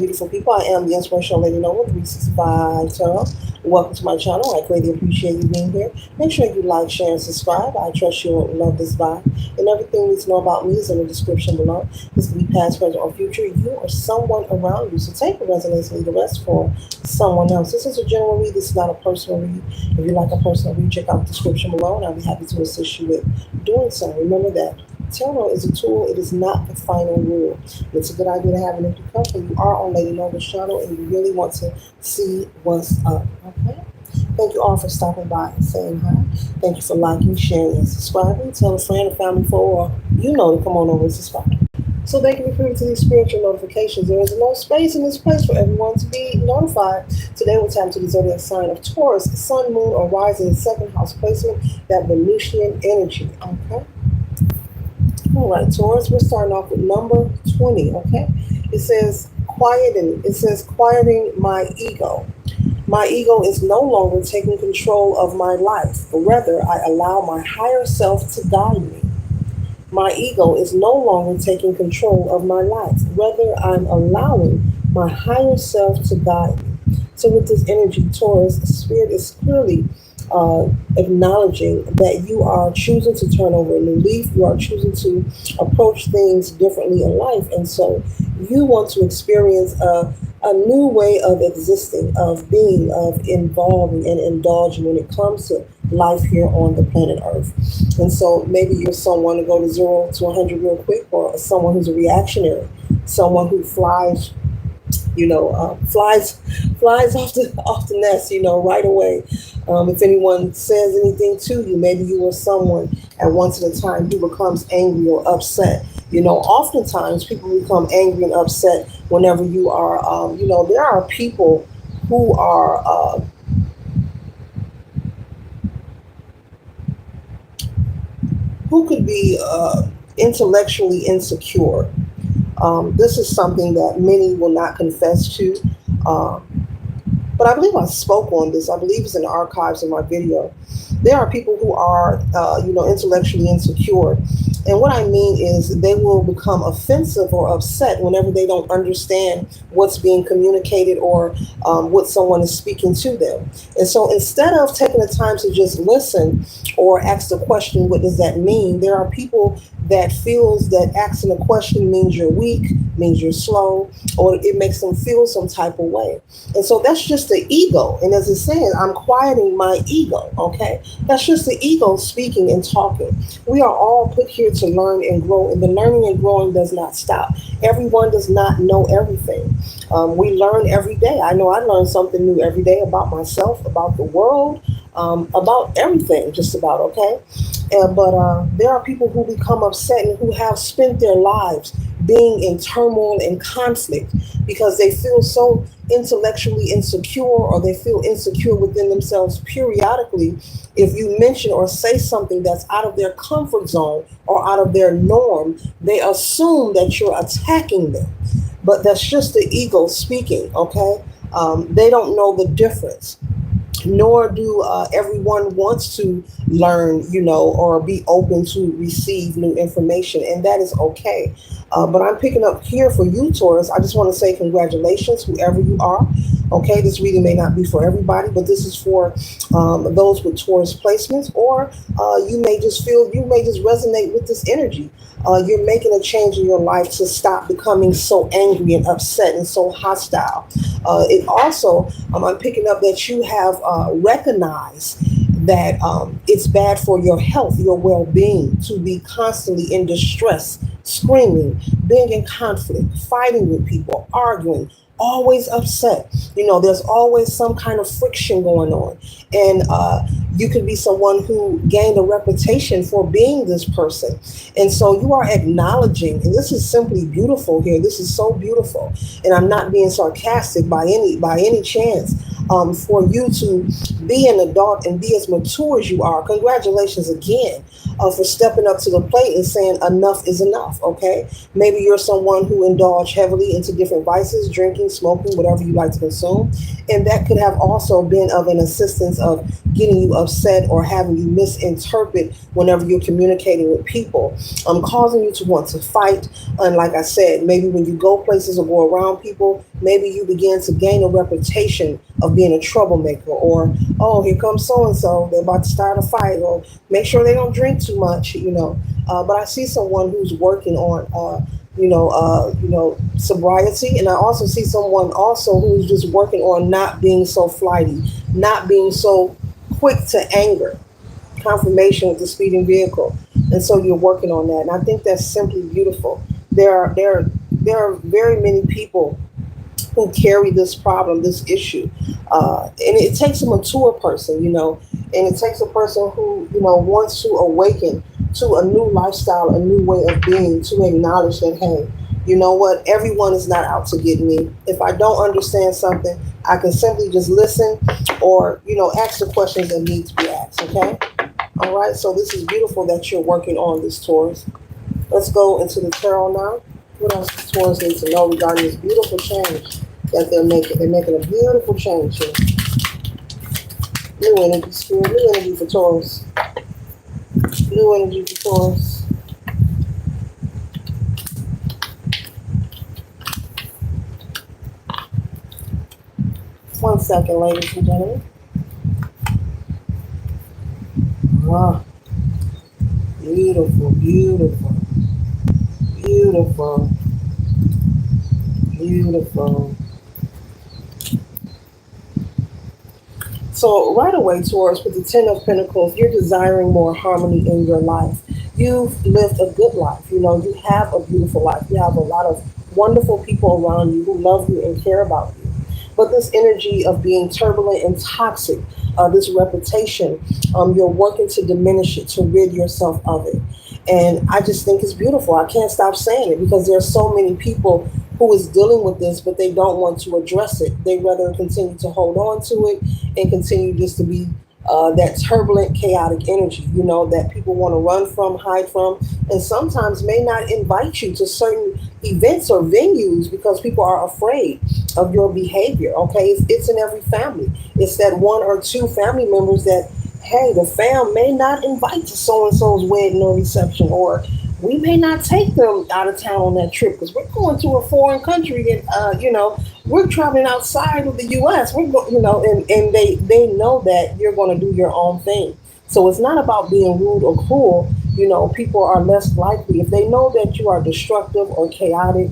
beautiful people. I am the Inspirational Lady Noble 365 Tarot. Welcome to my channel. I greatly appreciate you being here. Make sure you like, share, and subscribe. I trust you'll love this vibe. And everything you need to know about me is in the description below. This can be past, present, or future. You or someone around you. So take the resonance and leave the rest for someone else. This is a general read. This is not a personal read. If you like a personal read, check out the description below, and I'll be happy to assist you with doing so. Remember that tarot is a tool. It is not the final rule. It's a good idea to have an empty cup when you are on Lady Noble's channel and you really want to see what's up. Okay? Thank you all for stopping by and saying hi. Thank you for liking, sharing, and subscribing. Tell a friend, a family, or you know to come on over and subscribe. So they can be privy to these spiritual notifications. There is no space in this place for everyone to be notified. Today we'll tap to the zodiac sign of Taurus, Sun, Moon, or Rising in second house placement, that Venusian energy. Okay? All right, Taurus, we're starting off with number 20, okay? It says, quieting my ego. My ego is no longer taking control of my life, but rather I allow my higher self to guide me. My ego is no longer taking control of my life, rather I'm allowing my higher self to guide me. So with this energy, Taurus, the spirit is clearly acknowledging that you are choosing to turn over a new leaf. You are choosing to approach things differently in life. And so you want to experience a new way of existing, of being, of involving and indulging when it comes to life here on the planet Earth. And so maybe you're someone to go to 0 to 100 real quick, or someone who's a reactionary, someone who flies flies off the nest, right away. If anyone says anything to you, maybe you were someone at once at a time who becomes angry or upset. Oftentimes people become angry and upset whenever you are, there are people who are, who could be intellectually insecure. This is something that many will not confess to. But I believe I spoke on this. I believe it's in the archives of my video. There are people who are, intellectually insecure. And what I mean is they will become offensive or upset whenever they don't understand what's being communicated or what someone is speaking to them. And so instead of taking the time to just listen or ask the question, what does that mean? There are people that feels that asking a question means you're weak, means you're slow, or it makes them feel some type of way. And so that's just the ego. And as it's saying, I'm quieting my ego, okay? That's just the ego speaking and talking. We are all put here to learn and grow, and the learning and growing does not stop. Everyone does not know everything. We learn every day. I know I learn something new every day about myself, about the world, about everything, just about, okay? But there are people who become upset and who have spent their lives being in turmoil and conflict because they feel so intellectually insecure, or they feel insecure within themselves periodically. If you mention or say something that's out of their comfort zone or out of their norm, they assume that you're attacking them. But that's just the ego speaking, okay? They don't know the difference, nor do everyone wants to learn, or be open to receive new information, and that is okay. But I'm picking up here for you, Taurus. I just want to say congratulations, whoever you are. Okay, this reading may not be for everybody, but this is for those with Taurus placements, or you may just resonate with this energy. You're making a change in your life to stop becoming so angry and upset and so hostile. It also, I'm picking up that you have recognized that it's bad for your health, your well-being, to be constantly in distress, screaming, being in conflict, fighting with people, arguing, always upset. There's always some kind of friction going on. And you could be someone who gained a reputation for being this person. And so you are acknowledging, and this is simply beautiful here. This is so beautiful. And I'm not being sarcastic by any chance. For you to be an adult and be as mature as you are, congratulations again. for stepping up to the plate and saying enough is enough. Okay, maybe you're someone who indulge heavily into different vices, drinking, smoking, whatever you like to consume, and that could have also been of an assistance of getting you upset or having you misinterpret whenever you're communicating with people, causing you to want to fight. And like I said, maybe when you go places or go around people, maybe you begin to gain a reputation of being a troublemaker, or oh, here comes so and so, they're about to start a fight, or make sure they don't drink too much, you know. But I see someone who's working on sobriety, and I also see someone also who's just working on not being so flighty, not being so quick to anger, confirmation with the speeding vehicle, and so you're working on that, and I think that's simply beautiful. There are very many people who carry this problem, this issue, and it takes a mature person, you know, and it takes a person who wants to awaken to a new lifestyle, a new way of being, to acknowledge that, hey, you know what, everyone is not out to get me. If I don't understand something, I can simply just listen, or ask the questions that need to be asked. Okay. All right, so this is beautiful that you're working on this, Taurus. Let's go into the tarot now. What else does Taurus need to know regarding this beautiful change that they're making? They're making a beautiful change here. New energy, spirit, new energy for Taurus. New energy for Taurus. One second, ladies and gentlemen. Ah, beautiful, beautiful, beautiful, beautiful. So right away, Taurus, with the Ten of Pentacles, you're desiring more harmony in your life. You've lived a good life. You have a beautiful life. You have a lot of wonderful people around you who love you and care about you. But this energy of being turbulent and toxic, this reputation, you're working to diminish it, to rid yourself of it. And I just think it's beautiful. I can't stop saying it because there are so many people who is dealing with this, but they don't want to address it. They rather continue to hold on to it and continue just to be that turbulent, chaotic energy, that people want to run from, hide from, and sometimes may not invite you to certain events or venues because people are afraid of your behavior. Okay, it's in every family. It's that one or two family members that, hey, the fam may not invite to so and so's wedding or reception, or we may not take them out of town on that trip because we're going to a foreign country, and we're traveling outside of the U.S. We're and they know that you're going to do your own thing. So it's not about being rude or cruel. People are less likely if they know that you are destructive or chaotic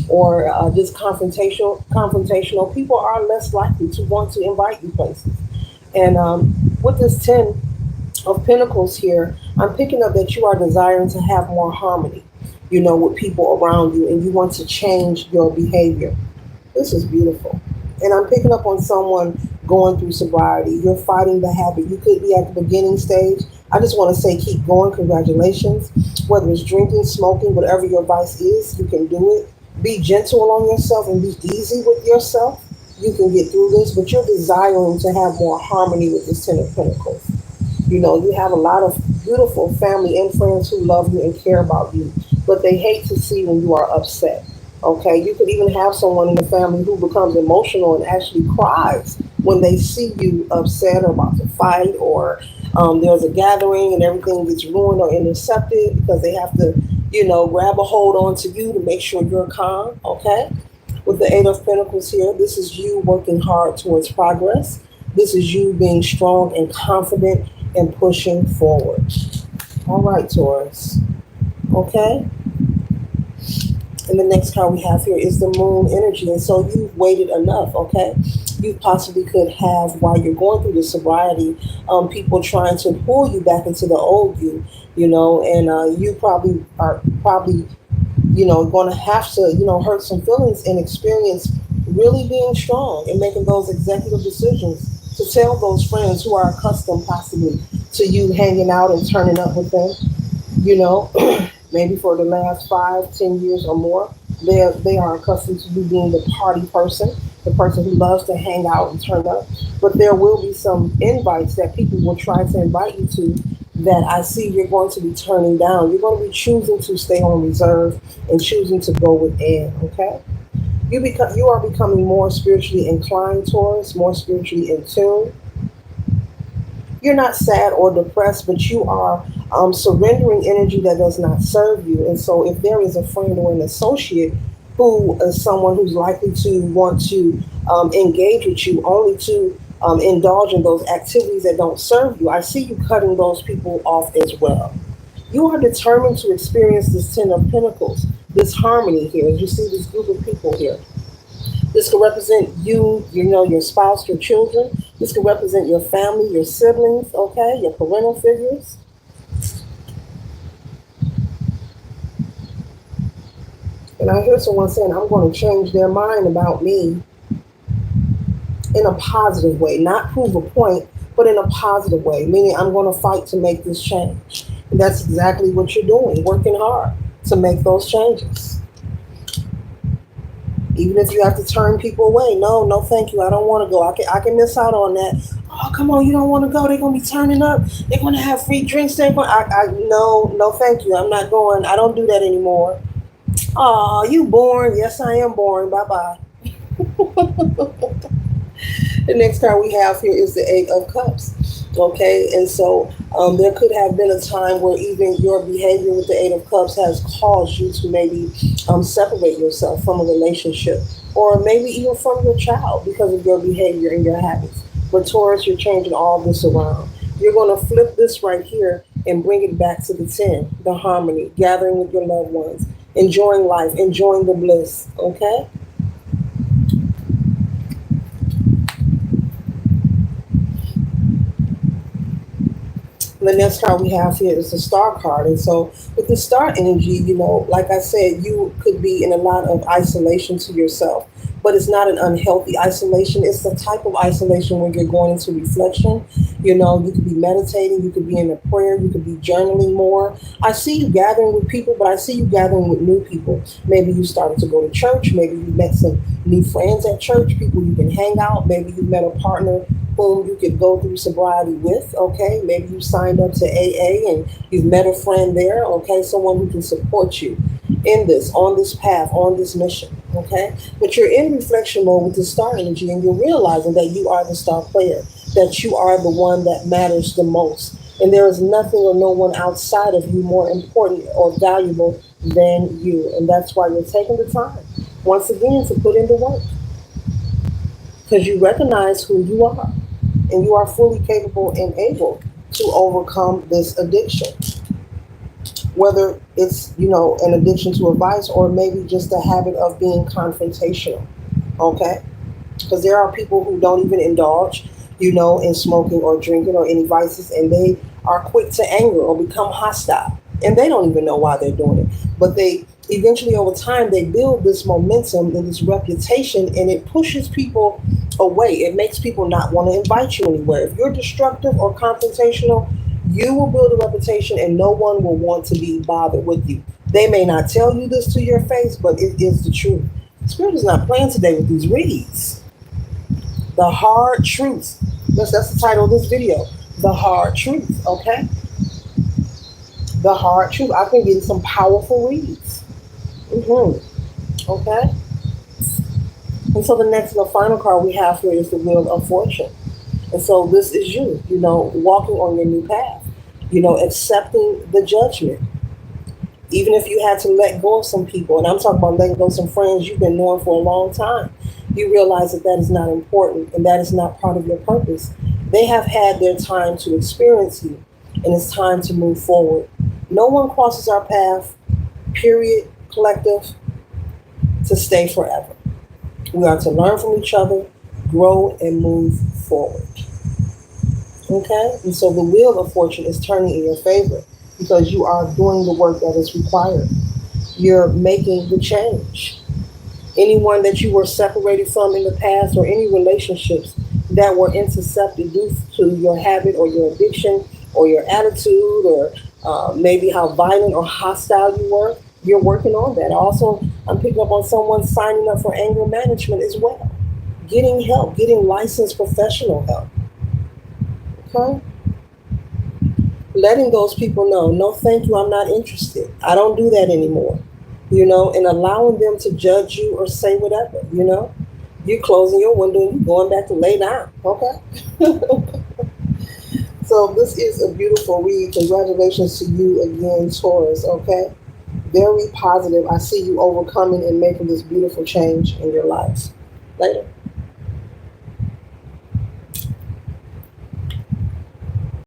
or just confrontational. Confrontational people are less likely to want to invite you places. And with this 10 of Pentacles here, I'm picking up that you are desiring to have more harmony, with people around you, and you want to change your behavior. This is beautiful. And I'm picking up on someone going through sobriety. You're fighting the habit. You could be at the beginning stage. I just want to say keep going. Congratulations. Whether it's drinking, smoking, whatever your vice is, you can do it. Be gentle on yourself and be easy with yourself. You can get through this, but you're desiring to have more harmony with this 10 of Pentacles. You have a lot of beautiful family and friends who love you and care about you, but they hate to see when you are upset. Okay, you could even have someone in the family who becomes emotional and actually cries when they see you upset or about to fight, or there's a gathering and everything gets ruined or intercepted because they have to, grab a hold onto you to make sure you're calm. Okay, with the Eight of Pentacles here, this is you working hard towards progress. This is you being strong and confident and pushing forward. All right, Taurus. Okay. And the next card we have here is the Moon energy. And so you've waited enough, okay? You possibly could have, while you're going through the sobriety, people trying to pull you back into the old you, and you probably are going to have to, hurt some feelings and experience really being strong and making those executive decisions to tell those friends who are accustomed possibly to you hanging out and turning up with them, maybe for the last 5, 10 years or more. They are accustomed to you being the party person, the person who loves to hang out and turn up. But there will be some invites that people will try to invite you to that I see you're going to be turning down. You're going to be choosing to stay on reserve and choosing to go within. Okay, you are becoming more spiritually inclined, Taurus, more spiritually in tune. You're not sad or depressed, but you are surrendering energy that does not serve you. And so, if there is a friend or an associate who is someone who's likely to want to engage with you only to indulge in those activities that don't serve you, I see you cutting those people off as well. You are determined to experience this Ten of Pentacles, this harmony here. You see this group of people here. This could represent you, your spouse, your children. This could represent your family, your siblings, okay, your parental figures. And I hear someone saying, I'm going to change their mind about me in a positive way, not prove a point, but in a positive way, meaning I'm going to fight to make this change. And that's exactly what you're doing, working hard to make those changes. Even if you have to turn people away, no, no, thank you. I don't want to go. I can miss out on that. Oh, come on, you don't want to go. They're gonna be turning up. They're gonna have free drinks. No, no, thank you. I'm not going. I don't do that anymore. Oh, you boring? Yes, I am boring. Bye bye. The next card we have here is the Eight of Cups. Okay, and so there could have been a time where even your behavior with the Eight of Cups has caused you to maybe separate yourself from a relationship, or maybe even from your child because of your behavior and your habits. But Taurus, you're changing all this around. You're going to flip this right here and bring it back to the 10, the harmony, gathering with your loved ones, enjoying life, enjoying the bliss. Okay? The next card we have here is the star card. And so with the star energy, like I said, you could be in a lot of isolation to yourself, but it's not an unhealthy isolation. It's the type of isolation where you're going into reflection. You could be meditating, you could be in a prayer, you could be journaling more. I see you gathering with people, but I see you gathering with new people. Maybe you started to go to church, maybe you met some new friends at church, people you can hang out, maybe you met a partner whom you could go through sobriety with, okay? Maybe you signed up to AA and you've met a friend there, okay? Someone who can support you in this, on this path, on this mission, okay? But you're in reflection mode with the star energy and you're realizing that you are the star player, that you are the one that matters the most. And there is nothing or no one outside of you more important or valuable than you. And that's why you're taking the time, once again, to put in the work. Because you recognize who you are and you are fully capable and able to overcome this addiction. Whether it's, an addiction to a vice or maybe just a habit of being confrontational. Okay? Because there are people who don't even indulge, in smoking or drinking or any vices, and they are quick to anger or become hostile. And they don't even know why they're doing it. But they eventually, over time, they build this momentum and this reputation, and it pushes people away. It makes people not want to invite you anywhere. If you're destructive or confrontational, you will build a reputation and no one will want to be bothered with you. They may not tell you this to your face, but it is the truth. Spirit is not playing today with these reads. The hard truth. That's the title of this video. The hard truth, okay? The hard truth. I've been getting some powerful reads. Okay? And so the next, the final card we have here is the Wheel of Fortune. And so this is you, walking on your new path, accepting the judgment. Even if you had to let go of some people, and I'm talking about letting go of some friends you've been knowing for a long time, you realize that that is not important and that is not part of your purpose. They have had their time to experience you, and it's time to move forward. No one crosses our path, period, collective, to stay forever. We are to learn from each other, grow, and move forward. Okay? And so the Wheel of Fortune is turning in your favor because you are doing the work that is required. You're making the change. Anyone that you were separated from in the past or any relationships that were intercepted due to your habit or your addiction or your attitude or maybe how violent or hostile you were, you're working on that. Also, I'm picking up on someone signing up for anger management as well. Getting help, getting licensed professional help. Okay? letting those people know, no, thank you, I'm not interested. I don't do that anymore. And allowing them to judge you or say whatever. You closing your window and you going back to lay down. Okay. So this is a beautiful read. Congratulations to you again, Taurus. Okay. Very positive. I see you overcoming and making this beautiful change in your life. Later.